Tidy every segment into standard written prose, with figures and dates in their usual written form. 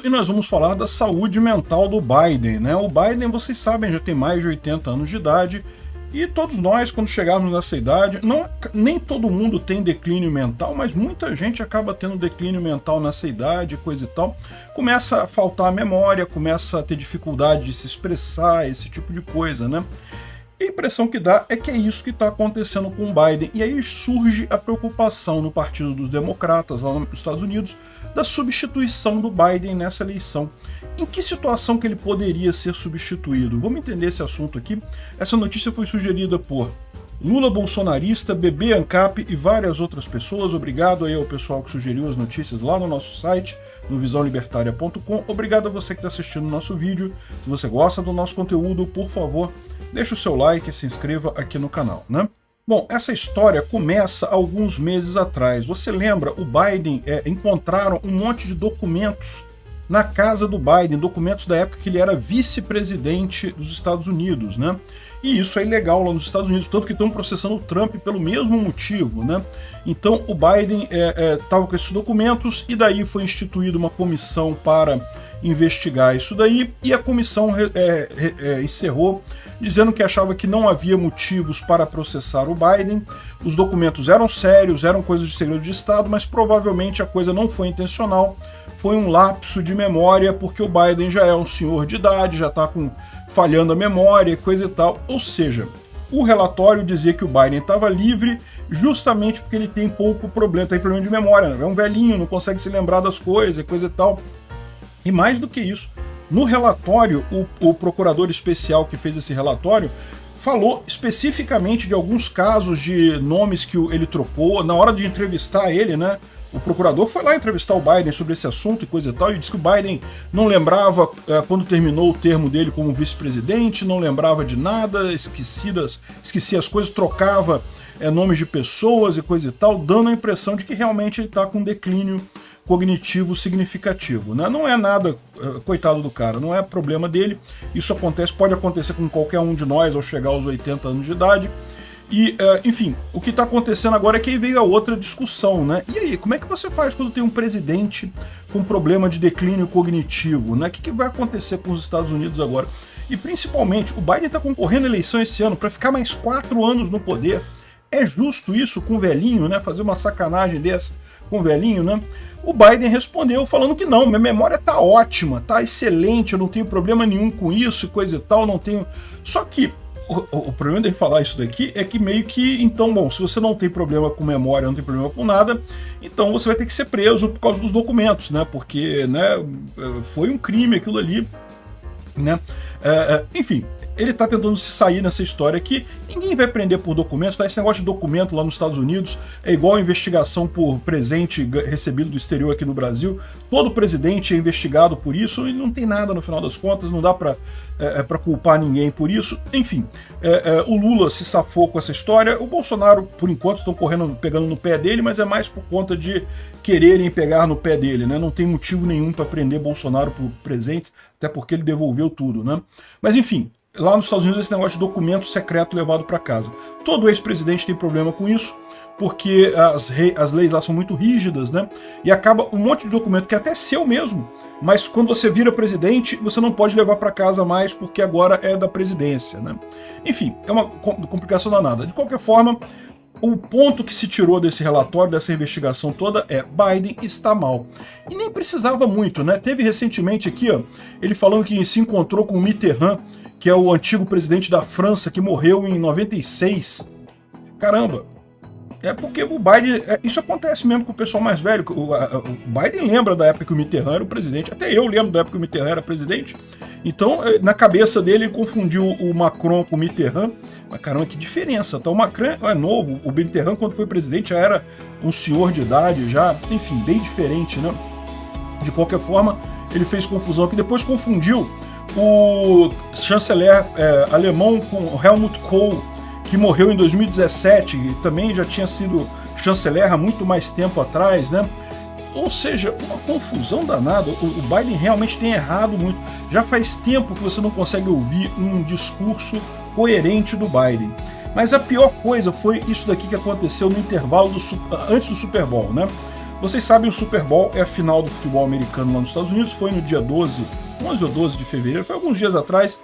e nós vamos falar da saúde mental do Biden, né? O Biden, vocês sabem, já tem mais de 80 anos de idade, e todos nós, quando chegarmos nessa idade, nem todo mundo tem declínio mental, mas muita gente acaba tendo declínio mental nessa idade, coisa e tal. Começa a faltar a memória, começa a ter dificuldade de se expressar, esse tipo de coisa, né? E a impressão que dá é que é isso que está acontecendo com o Biden. E aí surge a preocupação no Partido dos Democratas, lá nos Estados Unidos, da substituição do Biden nessa eleição. Em que situação que ele poderia ser substituído? Vamos entender esse assunto aqui. Essa notícia foi sugerida por Lula bolsonarista, Bebê Ancap e várias outras pessoas. Obrigado aí ao pessoal que sugeriu as notícias lá no nosso site, no visãolibertaria.com. Obrigado a você que está assistindo o nosso vídeo. Se você gosta do nosso conteúdo, por favor, deixa o seu like e se inscreva aqui no canal, né? Bom, essa história começa alguns meses atrás. Você lembra, o Biden encontraram um monte de documentos na casa do Biden, documentos da época que ele era vice-presidente dos Estados Unidos, né? E isso é ilegal lá nos Estados Unidos, tanto que estão processando o Trump pelo mesmo motivo, né? Então o Biden estava com esses documentos e daí foi instituída uma comissão para investigar isso daí, e a comissão encerrou dizendo que achava que não havia motivos para processar o Biden. Os documentos eram sérios, eram coisas de segredo de Estado, mas provavelmente a coisa não foi intencional, foi um lapso de memória, porque o Biden já é um senhor de idade, já está falhando a memória e coisa e tal. Ou seja, o relatório dizia que o Biden estava livre justamente porque ele tem pouco problema, tem problema de memória, né? É um velhinho, não consegue se lembrar das coisas e coisa e tal. E mais do que isso, no relatório, o procurador especial que fez esse relatório falou especificamente de alguns casos de nomes que ele trocou. Na hora de entrevistar ele, né, o procurador foi lá entrevistar o Biden sobre esse assunto e coisa e tal, e disse que o Biden não lembrava quando terminou o termo dele como vice-presidente, não lembrava de nada, esquecia as coisas, trocava nomes de pessoas e coisa e tal, dando a impressão de que realmente ele está com um declínio cognitivo significativo, né? Não é nada, coitado do cara, não é problema dele, isso pode acontecer com qualquer um de nós ao chegar aos 80 anos de idade, e, enfim, o que está acontecendo agora é que aí veio a outra discussão, né? E aí, como é que você faz quando tem um presidente com problema de declínio cognitivo, né? O que vai acontecer com os Estados Unidos agora? E principalmente, o Biden está concorrendo à eleição esse ano para ficar mais 4 anos no poder. É justo isso com o velhinho, né? Fazer uma sacanagem dessa com o velhinho, né? O Biden respondeu falando que não, minha memória tá ótima, tá excelente, eu não tenho problema nenhum com isso e coisa e tal, não tenho... Só que o problema de falar isso daqui é que meio que, então, bom, se você não tem problema com memória, não tem problema com nada, então você vai ter que ser preso por causa dos documentos, né? Porque, né, foi um crime aquilo ali, né? Enfim, ele está tentando se sair nessa história aqui. Ninguém vai prender por documentos, tá? Esse negócio de documento lá nos Estados Unidos é igual a investigação por presente recebido do exterior aqui no Brasil. Todo presidente é investigado por isso e não tem nada no final das contas, não dá para culpar ninguém por isso. Enfim, o Lula se safou com essa história. O Bolsonaro, por enquanto, estão pegando no pé dele, mas é mais por conta de quererem pegar no pé dele, né? Não tem motivo nenhum para prender Bolsonaro por presentes, até porque ele devolveu tudo, né? Mas enfim, lá nos Estados Unidos esse negócio de documento secreto levado para casa. Todo ex-presidente tem problema com isso, porque as leis lá são muito rígidas, né? E acaba um monte de documento que é até seu mesmo, mas quando você vira presidente, você não pode levar para casa mais, porque agora é da presidência, né? Enfim, é uma complicação danada. De qualquer forma, o ponto que se tirou desse relatório, dessa investigação toda, é Biden está mal. E nem precisava muito, né? Teve recentemente aqui, ó, ele falando que se encontrou com o Mitterrand, que é o antigo presidente da França, que morreu em 96. Caramba! É porque o Biden... isso acontece mesmo com o pessoal mais velho. O Biden lembra da época que o Mitterrand era o presidente. Até eu lembro da época que o Mitterrand era presidente. Então, na cabeça dele, ele confundiu o Macron com o Mitterrand. Mas caramba, que diferença. Então, o Macron é novo. O Mitterrand, quando foi presidente, já era um senhor de idade. Já, enfim, bem diferente, né? De qualquer forma, ele fez confusão aqui. Depois confundiu o chanceler alemão com Helmut Kohl, que morreu em 2017 e também já tinha sido chanceler há muito mais tempo atrás, né? Ou seja, uma confusão danada. O Biden realmente tem errado muito. Já faz tempo que você não consegue ouvir um discurso coerente do Biden. Mas a pior coisa foi isso daqui que aconteceu no intervalo antes do Super Bowl, né? Vocês sabem, o Super Bowl é a final do futebol americano lá nos Estados Unidos, foi no dia 11 ou 12 de fevereiro, foi alguns dias atrás,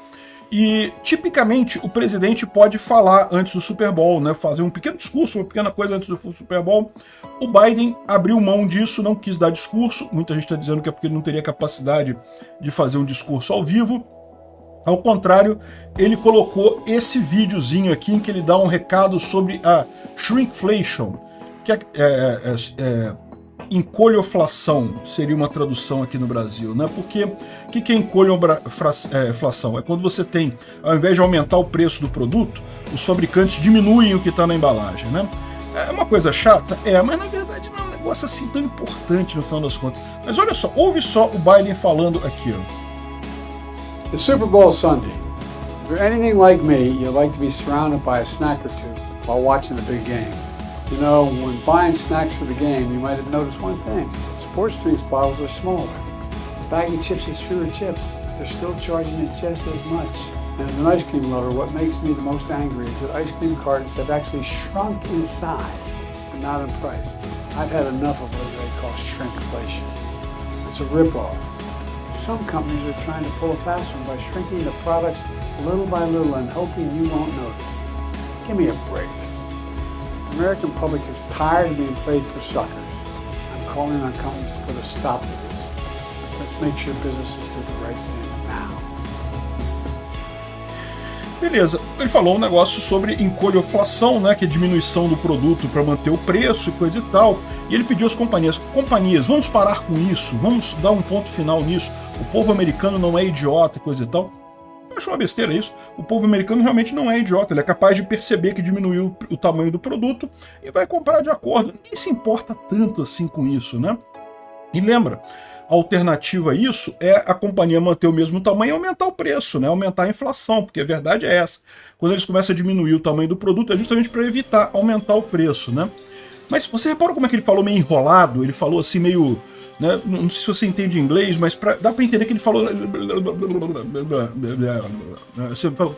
e tipicamente o presidente pode falar antes do Super Bowl, né, fazer um pequeno discurso, uma pequena coisa antes do Super Bowl. O Biden abriu mão disso, não quis dar discurso, muita gente está dizendo que é porque ele não teria capacidade de fazer um discurso ao vivo. Ao contrário, ele colocou esse videozinho aqui em que ele dá um recado sobre a shrinkflation, que é encolhoflação, seria uma tradução aqui no Brasil, né? Porque o que é encolhoflação? É quando você tem, ao invés de aumentar o preço do produto, os fabricantes diminuem o que está na embalagem, né? É uma coisa chata? Mas na verdade não é um negócio assim tão importante no final das contas. Mas olha só, ouve só o Biden falando aqui, ó. The Super Bowl Sunday. If you're anything like me, you like to be surrounded by a snack or two while watching the big game. You know, when buying snacks for the game, you might have noticed one thing. Sports drinks bottles are smaller. A bag of chips has fewer chips, but they're still charging it just as much. And as an ice cream lover, what makes me the most angry is that ice cream cartons have actually shrunk in size, but not in price. I've had enough of what they call shrinkflation. It's a ripoff. Some companies are trying to pull a fast one by shrinking the products little by little and hoping you won't notice. Give me a break. The American public is tired of being played for suckers. I'm calling on companies to put a stop to this. Let's make sure businesses do the right thing now. Beleza, ele falou um negócio sobre encolhoflação, né, que é diminuição do produto para manter o preço e coisa e tal, e ele pediu às companhias, vamos parar com isso, vamos dar um ponto final nisso, o povo americano não é idiota e coisa e tal. Eu acho uma besteira isso, o povo americano realmente não é idiota, ele é capaz de perceber que diminuiu o tamanho do produto e vai comprar de acordo, ninguém se importa tanto assim com isso, né? E lembra, a alternativa a isso é a companhia manter o mesmo tamanho e aumentar o preço, né? Aumentar a inflação, porque a verdade é essa. Quando eles começam a diminuir o tamanho do produto é justamente para evitar aumentar o preço, né? Mas você reparou como é que ele falou meio enrolado? Ele falou assim meio... Né? Não sei se você entende inglês, mas dá para entender que ele falou...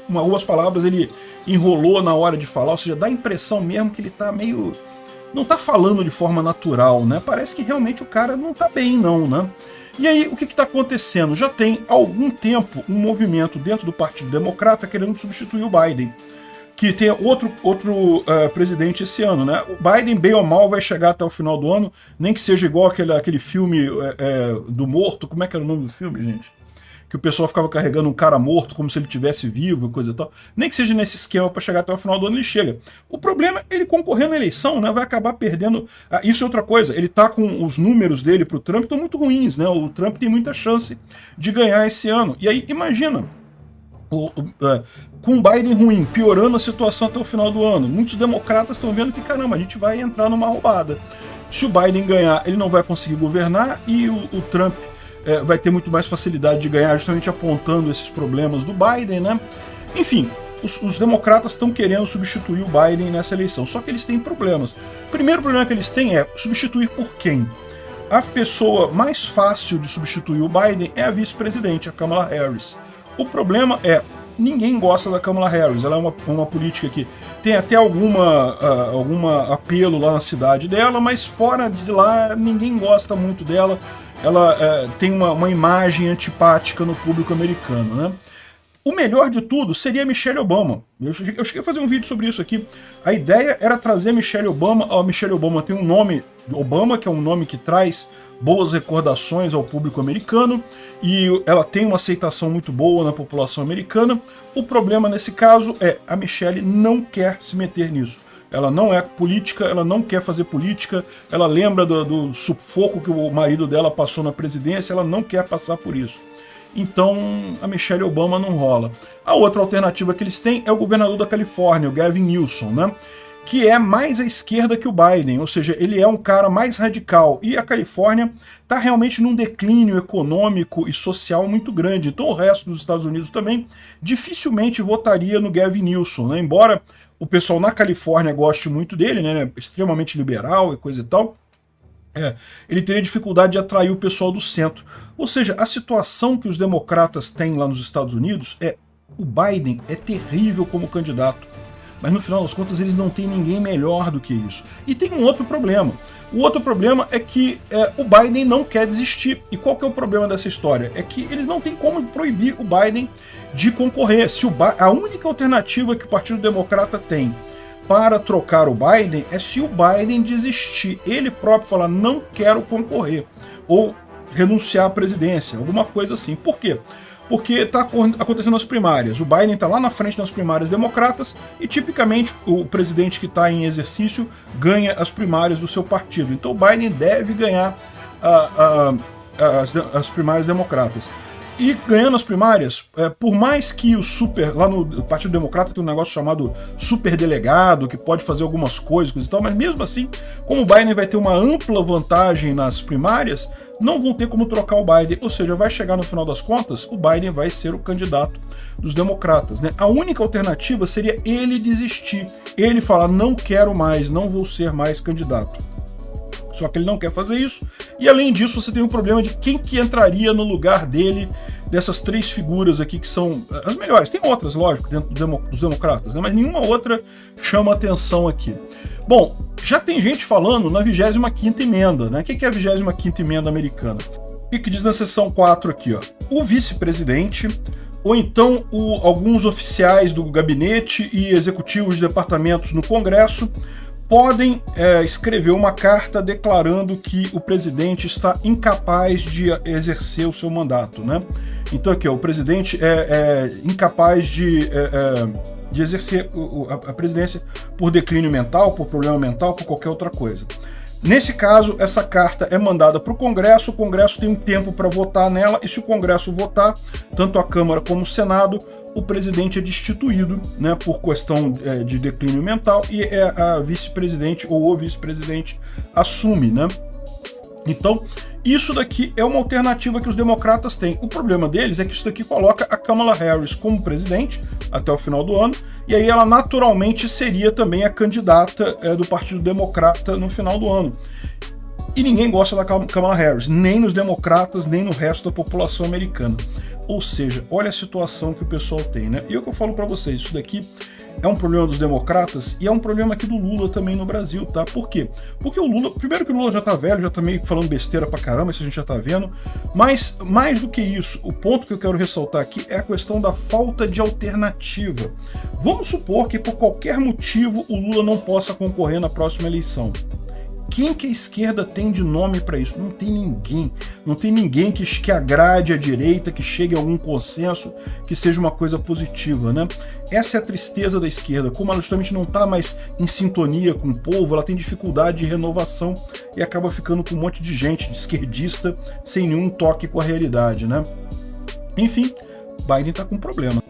Com algumas palavras ele enrolou na hora de falar, ou seja, dá a impressão mesmo que ele tá meio... Não tá falando de forma natural, né? Parece que realmente o cara não tá bem, não, né? E aí, o que está acontecendo? Já tem algum tempo um movimento dentro do Partido Democrata querendo substituir o Biden, que tem outro presidente esse ano, né? O Biden, bem ou mal, vai chegar até o final do ano, nem que seja igual aquele filme do morto. Como é que era o nome do filme, gente? Que o pessoal ficava carregando um cara morto como se ele estivesse vivo e coisa e tal. Nem que seja nesse esquema para chegar até o final do ano, ele chega. O problema é ele concorrer na eleição, né? Vai acabar perdendo... isso é outra coisa, ele tá com os números dele pro Trump estão muito ruins, né? O Trump tem muita chance de ganhar esse ano. E aí, imagina, com o Biden ruim, piorando a situação até o final do ano, muitos democratas estão vendo que, caramba, a gente vai entrar numa roubada. Se o Biden ganhar, ele não vai conseguir governar e o Trump vai ter muito mais facilidade de ganhar, justamente apontando esses problemas do Biden, né? Enfim, os democratas estão querendo substituir o Biden nessa eleição, só que eles têm problemas. O primeiro problema que eles têm é substituir por quem? A pessoa mais fácil de substituir o Biden é a vice-presidente, a Kamala Harris. O problema é, ninguém gosta da Kamala Harris, ela é uma política que tem até alguma apelo lá na cidade dela, mas fora de lá ninguém gosta muito dela. Ela tem uma imagem antipática no público americano, né? O melhor de tudo seria a Michelle Obama. Eu cheguei a fazer um vídeo sobre isso aqui. A ideia era trazer a Michelle Obama. A Michelle Obama tem um nome, Obama, que é um nome que traz boas recordações ao público americano, e ela tem uma aceitação muito boa na população americana. O problema nesse caso é a Michelle não quer se meter nisso. Ela não é política, ela não quer fazer política, ela lembra do sufoco que o marido dela passou na presidência, ela não quer passar por isso. Então a Michelle Obama não rola. A outra alternativa que eles têm é o governador da Califórnia, o Gavin Newsom, né? Que é mais à esquerda que o Biden, ou seja, ele é um cara mais radical. E a Califórnia está realmente num declínio econômico e social muito grande. Então o resto dos Estados Unidos também dificilmente votaria no Gavin Newsom, né? Embora o pessoal na Califórnia goste muito dele, né? Ele é extremamente liberal e coisa e tal. Ele teria dificuldade de atrair o pessoal do centro. Ou seja, a situação que os democratas têm lá nos Estados Unidos o Biden é terrível como candidato. mas no final das contas eles não têm ninguém melhor do que isso. E tem um outro problema. O outro problema é que o Biden não quer desistir. E qual que é o problema dessa história? É que eles não têm como proibir o Biden de concorrer. Se a única alternativa que o Partido Democrata tem para trocar o Biden é se o Biden desistir. Ele próprio falar, não quero concorrer. Ou renunciar à presidência, alguma coisa assim. Por quê? Porque está acontecendo as primárias. O Biden está lá na frente nas primárias democratas e, tipicamente, o presidente que está em exercício ganha as primárias do seu partido. Então, o Biden deve ganhar as primárias democratas. E ganhando as primárias, por mais que lá no Partido Democrata tem um negócio chamado superdelegado, que pode fazer algumas coisas e tal, mas mesmo assim, como o Biden vai ter uma ampla vantagem nas primárias, não vão ter como trocar o Biden, ou seja, vai chegar no final das contas, o Biden vai ser o candidato dos democratas, né? A única alternativa seria ele desistir, ele falar, não quero mais, não vou ser mais candidato. Só que ele não quer fazer isso, e além disso você tem o problema de quem que entraria no lugar dele, dessas três figuras aqui que são as melhores. Tem outras, lógico, dentro dos democratas, né? Mas nenhuma outra chama atenção aqui. Bom, já tem gente falando na 25ª emenda, né? O que é a 25ª emenda americana? O que diz na seção 4 aqui, ó? O vice-presidente, ou então alguns oficiais do gabinete e executivos de departamentos no Congresso podem escrever uma carta declarando que o presidente está incapaz de exercer o seu mandato, né? Então aqui, ó, o presidente é incapaz de exercer a presidência por declínio mental, por problema mental, por qualquer outra coisa. Nesse caso, essa carta é mandada para o Congresso tem um tempo para votar nela, e se o Congresso votar, tanto a Câmara como o Senado, o presidente é destituído, né, por questão de declínio mental, e a vice-presidente ou o vice-presidente assume, né? Então, isso daqui é uma alternativa que os democratas têm. O problema deles é que isso daqui coloca a Kamala Harris como presidente até o final do ano, e aí ela naturalmente seria também a candidata do Partido Democrata no final do ano. E ninguém gosta da Kamala Harris, nem nos democratas, nem no resto da população americana. Ou seja, olha a situação que o pessoal tem, né? E é o que eu falo para vocês, isso daqui é um problema dos democratas e é um problema aqui do Lula também no Brasil, tá? Por quê? Porque o Lula, primeiro que o Lula já tá velho, já tá meio falando besteira pra caramba, isso a gente já tá vendo, mas mais do que isso, o ponto que eu quero ressaltar aqui é a questão da falta de alternativa. Vamos supor que por qualquer motivo o Lula não possa concorrer na próxima eleição. Quem que a esquerda tem de nome para isso? Não tem ninguém. Não tem ninguém que agrade a direita, que chegue a algum consenso, que seja uma coisa positiva, né? Essa é a tristeza da esquerda. Como ela justamente não está mais em sintonia com o povo, ela tem dificuldade de renovação e acaba ficando com um monte de gente de esquerdista sem nenhum toque com a realidade, né? Enfim, Biden está com problema.